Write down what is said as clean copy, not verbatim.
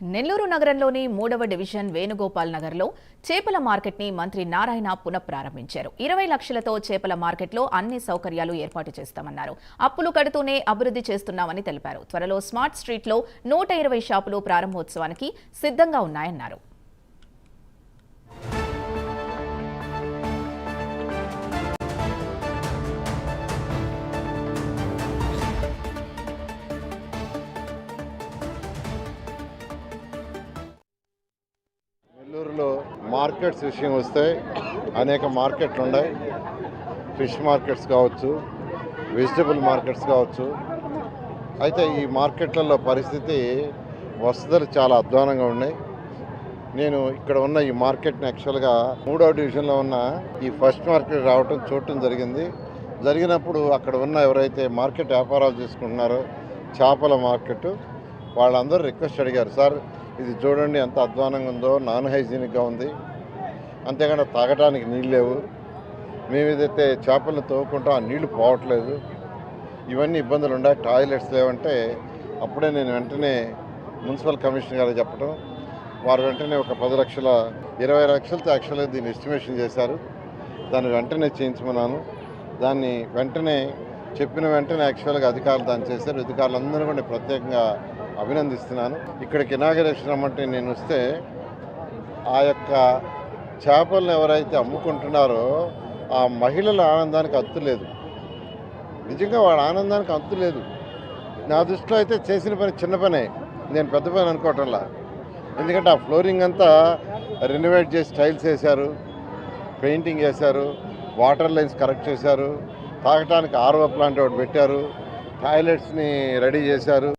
నెల్లూరు నగరంలోని 3వ డివిజన్ వేణుగోపాల్ నగర్లో చేపల మార్కెట్ని మంత్రి నారాయణ పునఃప్రారంభించారు. 20 లక్షలతో చేపల మార్కెట్లో అన్ని సౌకర్యాలు ఏర్పాటు చేస్తామన్నారు. అప్పులు కడుతూనే అభివృద్ధి చేస్తున్నామని తెలిపారు. త్వరలో స్మార్ట్ స్ట్రీట్లో 120 షాపులు ప్రారంభోత్సవానికి సిద్ధంగా ఉన్నాయన్నారు. నెల్లూరులో మార్కెట్స్ విషయం వస్తే అనేక మార్కెట్లు ఉన్నాయి. ఫిష్ మార్కెట్స్ కావచ్చు, వెజిటబుల్ మార్కెట్స్ కావచ్చు. అయితే ఈ మార్కెట్లలో పరిస్థితి వసతులు చాలా అధ్వానంగా ఉన్నాయి. నేను ఇక్కడ ఉన్న ఈ మార్కెట్ని యాక్చువల్గా 3వ డివిజన్లో ఉన్న ఈ ఫస్ట్ మార్కెట్ చూడటం జరిగినప్పుడు అక్కడ ఉన్న ఎవరైతే మార్కెట్ వ్యాపారాలు చేసుకుంటున్నారో చేపల మార్కెట్ వాళ్ళందరూ రిక్వెస్ట్ అడిగారు, సార్ ఇది చూడండి ఎంత అధ్వానంగా ఉందో, నాన్ హైజీనిక్గా ఉంది, అంతేకాని తాగడానికి నీళ్ళు లేవు, మేము ఏదైతే చేపలను తవ్వుకుంటాం ఆ నీళ్లు పోవట్లేదు, ఇవన్నీ ఇబ్బందులు ఉన్నాయి, టాయిలెట్స్ లేవంటే అప్పుడే నేను వెంటనే మున్సిపల్ కమిషనర్ గారికి చెప్పడం, వారు వెంటనే ఒక 10 లక్షల 20 లక్షలతో యాక్చువల్గా దీన్ని ఎస్టిమేషన్ చేశారు. దాన్ని వెంటనే చేయించమన్నాను. దాన్ని వెంటనే చెప్పిన వెంటనే యాక్చువల్గా అధికారులు దాన్ని చేశారు. అధికారులందరూ కూడా ప్రత్యేకంగా అభినందిస్తున్నాను. ఇక్కడికి ఇనాగరేషన్ రమ్మంటే నేను వస్తే ఆ యొక్క చేపలను ఎవరైతే అమ్ముకుంటున్నారో ఆ మహిళల ఆనందానికి అంతు లేదు. నిజంగా వాళ్ళ ఆనందానికి అంతు లేదు. నా దృష్టిలో అయితే చేసిన పని చిన్న పనే, నేను పెద్ద పని అనుకోవటంలా. ఎందుకంటే ఆ ఫ్లోరింగ్ అంతా రెనోవేట్ చేసి టైల్స్ వేశారు, పెయింటింగ్ వేశారు, వాటర్ లైన్స్ కరెక్ట్ చేశారు, తాగటానికి ఆర్ఓ ప్లాంట్ ఒకటి పెట్టారు, టాయిలెట్స్ని రెడీ చేశారు.